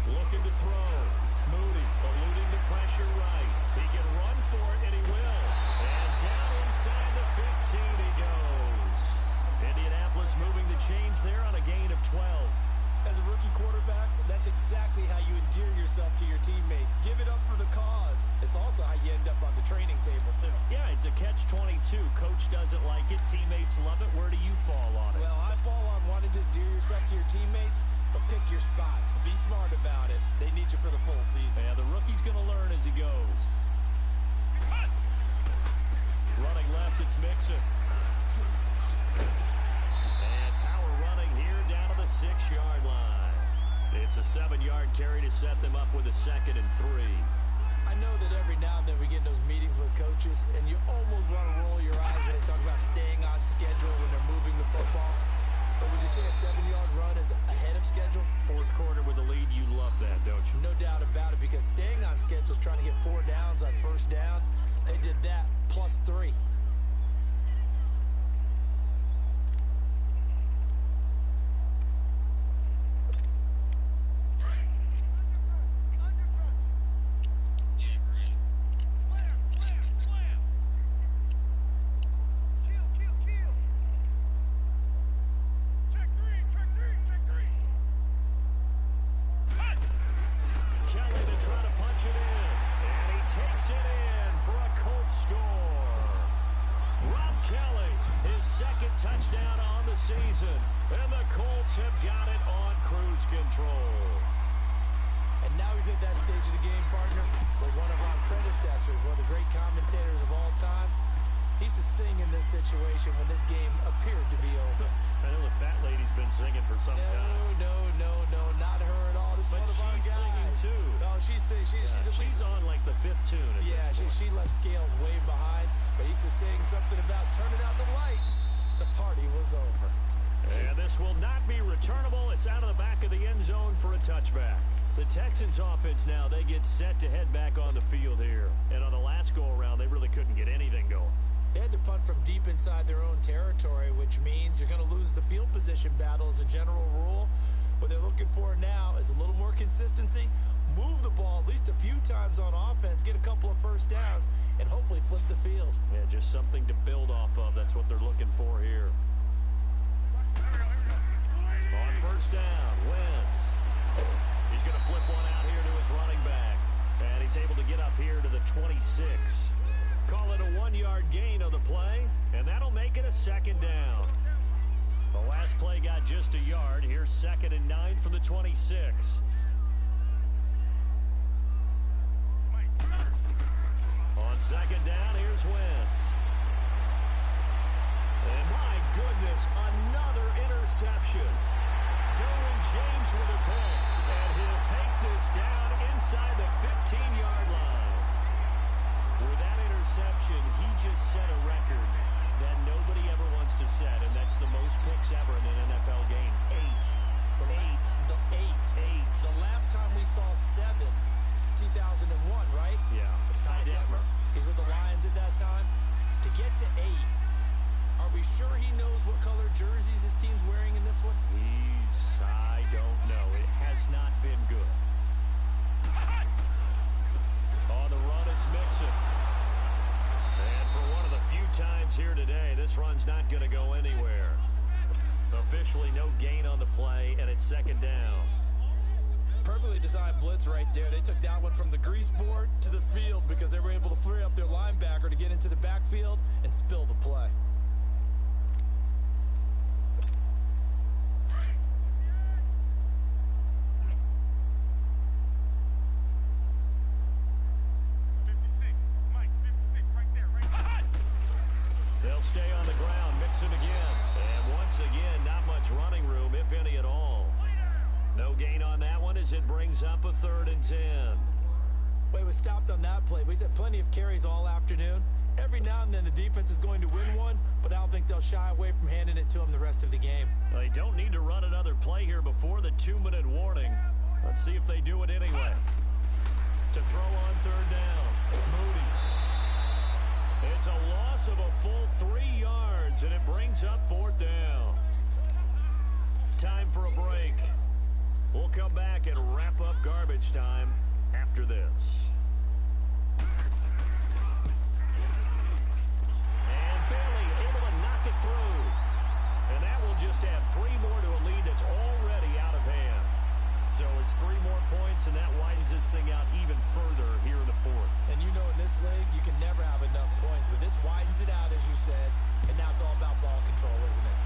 Looking to throw. Mooney eluding the pressure right. He can run for it, and he will. And down inside the 15 he goes. Indianapolis moving the chains there on a gain of 12. As a rookie quarterback, that's exactly how you endear yourself to your teammates. Give it up for the cause. It's also how you end up on the training table, too. Yeah, it's a catch-22. Coach doesn't like it. Teammates love it. Where do you fall on it? Well, I fall on wanting to endear yourself to your teammates, but pick your spots. Be smart about it. They need you for the full season. Yeah, the rookie's going to learn as he goes. Running left, it's Mixon. And power running here down to the 6-yard line. It's a 7-yard carry to set them up with a 2nd and 3. I know that every now and then we get in those meetings with coaches, and you almost want to roll your eyes when they talk about staying on schedule when they're moving the football. But would you say a 7-yard run is ahead of schedule? 4th quarter with a lead, you love that, don't you? No doubt about it, because staying on schedule is trying to get 4 downs on 1st down. They did that, plus 3. touchdown on the season. And the Colts have got it on cruise control. And now we've hit that stage of the game, partner, where one of our predecessors, one of the great commentators of all time, he used to sing in this situation when this game appeared to be over. I know the fat lady's been singing for some time. No, not her at all. This is But one of our she's guys. singing too. No, she's at least She's on like the 5th tune at yeah, this point. she left Scales way behind, but he used to sing something about turning out the lights. The party was over. And this will not be returnable. It's out of the back of the end zone for a touchback. The Texans offense now, they get set to head back on the field here. And on the last go-around, they really couldn't get anything going. They had to punt from deep inside their own territory, which means you're going to lose the field position battle as a general rule. What they're looking for now is a little more consistency, move the ball at least a few times on offense, get a couple of first downs, and hopefully flip the field. Yeah, just something to build off of. That's what they're looking for here. On first down, Wentz. He's going to flip one out here to his running back. And he's able to get up here to the 26. Call it a 1-yard gain on the play, and that'll make it a second down. The last play got just a yard. Here's 2nd and 9 from the 26. On 2nd down, here's Wentz. And my goodness, another interception. Derwin James with a pick, and he'll take this down inside the 15-yard line. With that interception, he just set a record that nobody ever wants to set, and that's the most picks ever in an NFL game. 8. The last time we saw 7, 2001, right? Yeah. It's Ty Detmer. He's with the Lions at that time. To get to 8, are we sure he knows what color jerseys his team's wearing in this one? I don't know. It has not been good. On the run, it's Mixon. And for one of the few times here today, this run's not going to go anywhere. Officially no gain on the play, and it's 2nd down. Perfectly designed blitz right there. They took that one from the grease board to the field because they were able to free up their linebacker to get into the backfield and spill the play. They'll stay on the ground, Mixon again. And once again, not much running room, if any at all. No gain on that one as it brings up a 3rd and 10. Well, he was stopped on that play, but he's had plenty of carries all afternoon. Every now and then the defense is going to win one, but I don't think they'll shy away from handing it to him the rest of the game. Well, they don't need to run another play here before the 2-minute warning. Let's see if they do it anyway. To throw on 3rd down, Moody. It's a loss of a full 3 yards, and it brings up 4th down. Time for a break. We'll come back and wrap up garbage time after this. And Bailey able to knock it through. And that will just add 3 more to a lead that's already out of hand. So it's 3 more points, and that widens this thing out even further here in the 4th. And you know in this league, you can never have enough points, but this widens it out, as you said, and now it's all about ball control, isn't it?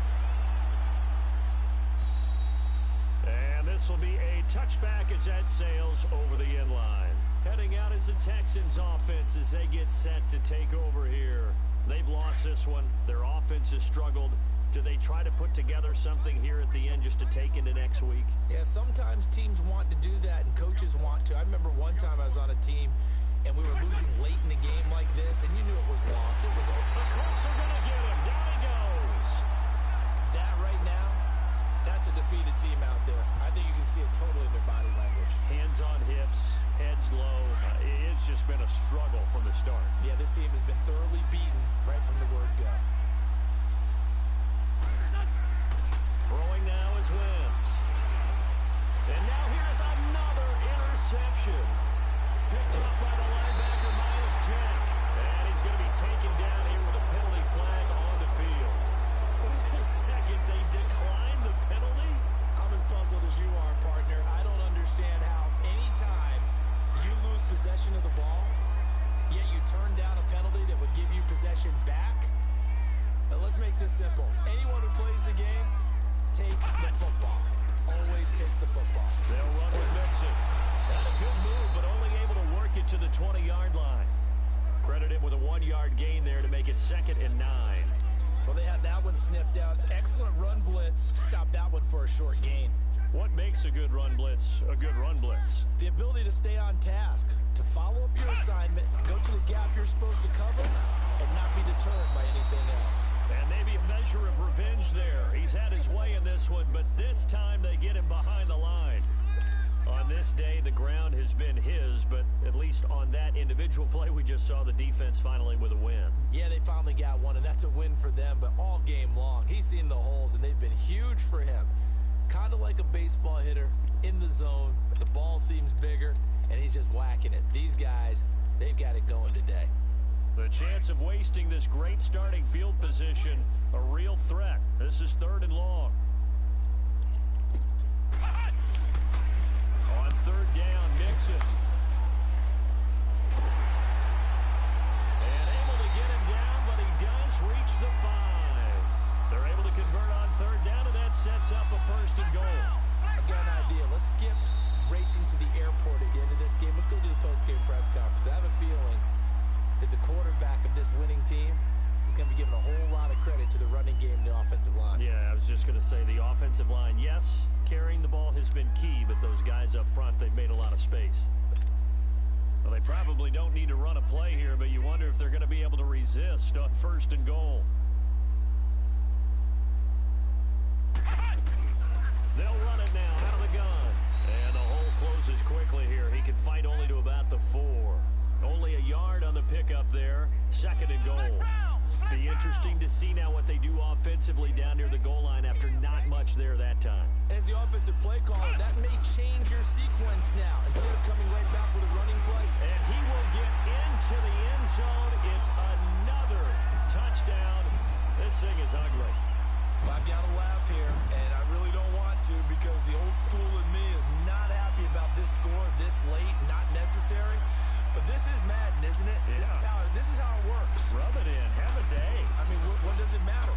And this will be a touchback as that sails over the end line. Heading out is the Texans offense as they get set to take over here. They've lost this one. Their offense has struggled. Do they try to put together something here at the end just to take into next week? Yeah, sometimes teams want to do that and coaches want to. I remember one time I was on a team and we were losing late in the game like this, and you knew it was lost. It was over. The Colts are going to get him. Down he goes. That right now, that's a defeated team out there. I think you can see it totally in their body language. Hands on hips, heads low. It's just been a struggle from the start. Yeah, this team has been thoroughly beaten right from the word go. Throwing now is Wentz. And now here's another interception. Picked up by the linebacker, Miles Jack. And he's going to be taken down here with a penalty flag on the field. Wait a second, they declined the penalty? I'm as puzzled as you are, partner. I don't understand how any time you lose possession of the ball, yet you turn down a penalty that would give you possession back. Let's make this simple. Anyone who plays the game, take the football. Always take the football. They'll run with Mixon. Not a good move, but only able to work it to the 20-yard line. Credit him with a 1-yard gain there to make it 2nd and 9. Well, they had that one sniffed out. Excellent run blitz. Stop that one for a short gain. What makes a good run blitz a good run blitz? The ability to stay on task, to follow up your assignment, go to the gap you're supposed to cover, and not be deterred by anything else. And maybe a measure of revenge there. He's had his way in this one, but this time they get him behind the line. On this day, the ground has been his, but at least on that individual play, we just saw the defense finally with a win. Yeah, they finally got one, and that's a win for them, but all game long, he's seen the holes, and they've been huge for him. Kind of like a baseball hitter in the zone. The ball seems bigger, and he's just whacking it. These guys, they've got it going today. The chance of wasting this great starting field position, a real threat. This is 3rd and long. On 3rd down, Mixon. And able to get him down, but he does reach the 5. They're able to convert on 3rd down, and that sets up a 1st and goal. I've got an idea. Let's skip racing to the airport at the end of this game. Let's go do the post-game press conference. I have a feeling that the quarterback of this winning team is going to be giving a whole lot of credit to the running game and the offensive line. Yeah, I was just going to say the offensive line, yes, carrying the ball has been key, but those guys up front, they've made a lot of space. Well, they probably don't need to run a play here, but you wonder if they're going to be able to resist on 1st and goal. They'll run it now out of the gun. And the hole closes quickly here. He can fight only to about the 4. Only a yard on the pickup there. 2nd and goal. Be interesting to see now what they do offensively down near the goal line after not much there that time. As the offensive play caller, that may change your sequence now. Instead of coming right back with a running play. And he will get into the end zone. It's another touchdown. This thing is ugly. I've got to laugh here, and I really don't want to because the old school in me is not happy about this score this late, not necessary. But this is Madden, isn't it? Yeah. This is how it works. Rub it in. Have a day. I mean, what does it matter?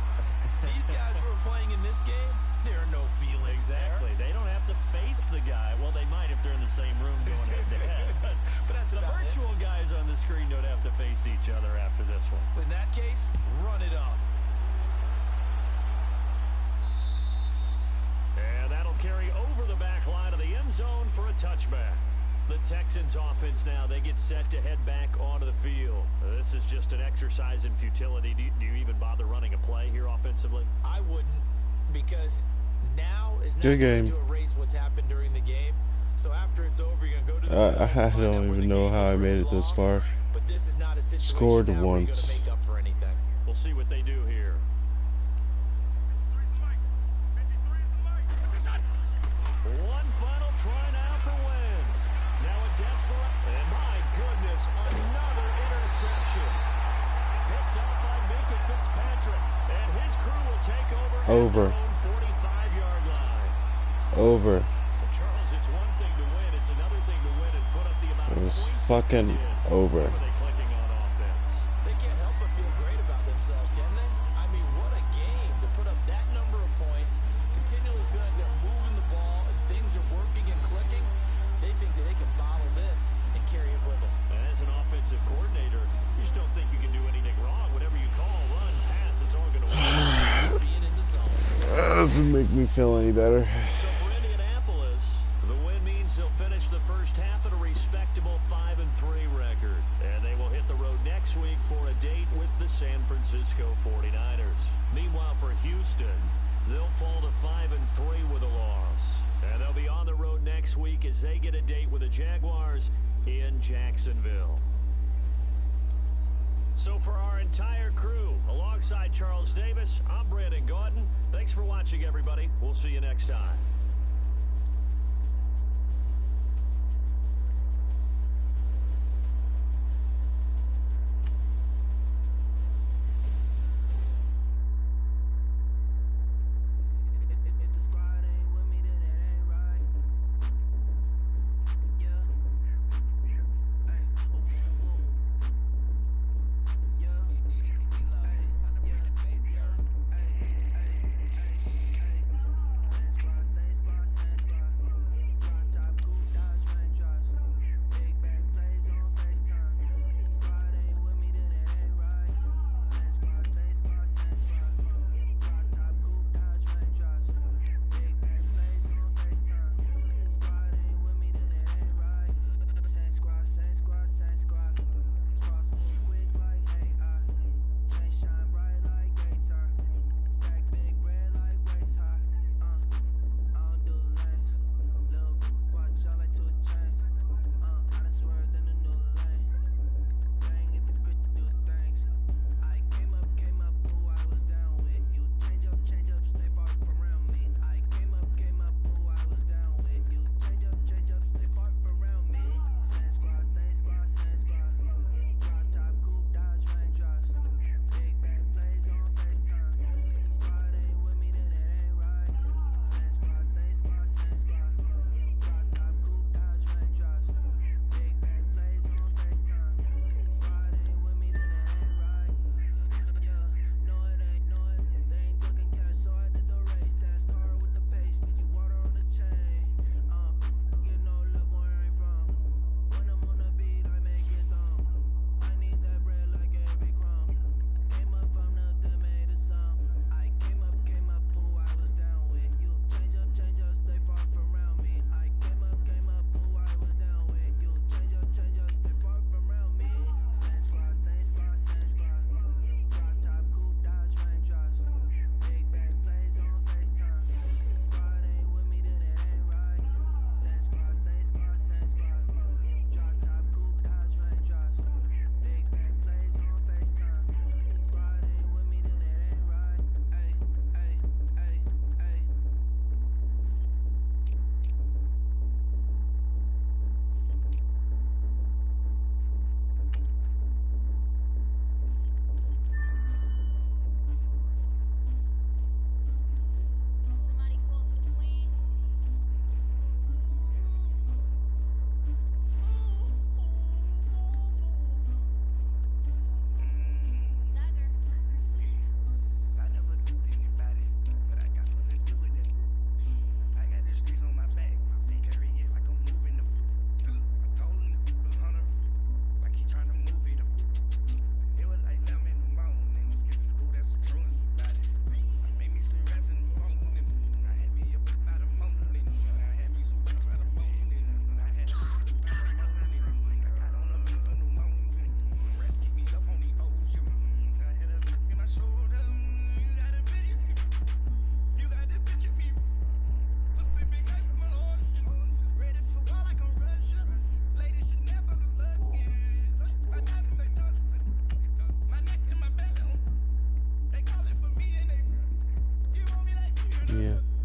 These guys who are playing in this game, there are no feelings Exactly. there. They don't have to face the guy. Well, they might if they're in the same room going head to head. But that's The about virtual guys on the screen don't have to face each other after this one. it. In that case, run it up. And that'll carry over the back line of the end zone for a touchback. The Texans offense now, they get set to head back onto the field. This is just an exercise in futility. Do you even bother running a play here offensively? I wouldn't, because now is not Good going game. to erase what's happened during the game. So after it's over, you're going to go to the field, I find out don't where the even know game how was I made really it this lost. far. But this is not a situation Scored now where you're going once. to make up for anything. We'll see what they do here. One final try now for Wentz. Now a desperate, and my goodness, another interception. Picked up by Minka Fitzpatrick, and his crew will take over at Over. their own 45-yard line. Over. Well, Charles, it's one thing to win, it's another thing to win and put up the amount It of was points fucking they did. over. What are they clicking on offense? They can't help but feel great about themselves, can they? I mean, what a game to put up that number of points, continually feel like they're moving the ball and things are working and clicking. They think that they can bottle this and carry it with them. And as an offensive coordinator, you just don't think you can do anything wrong. Whatever you call, run, pass, it's all going to work. Being in the zone. That doesn't make me feel any better. So for Indianapolis, the win means they'll finish the first half at a respectable 5-3 record. And they will hit the road next week for a date with the San Francisco 49ers. Meanwhile, for Houston, they'll fall to 5-3 with a loss. And they'll be on the road next week as they get a date with the Jaguars in Jacksonville. So for our entire crew, alongside Charles Davis, I'm Brandon Gordon. Thanks for watching, everybody. We'll see you next time. Yeah.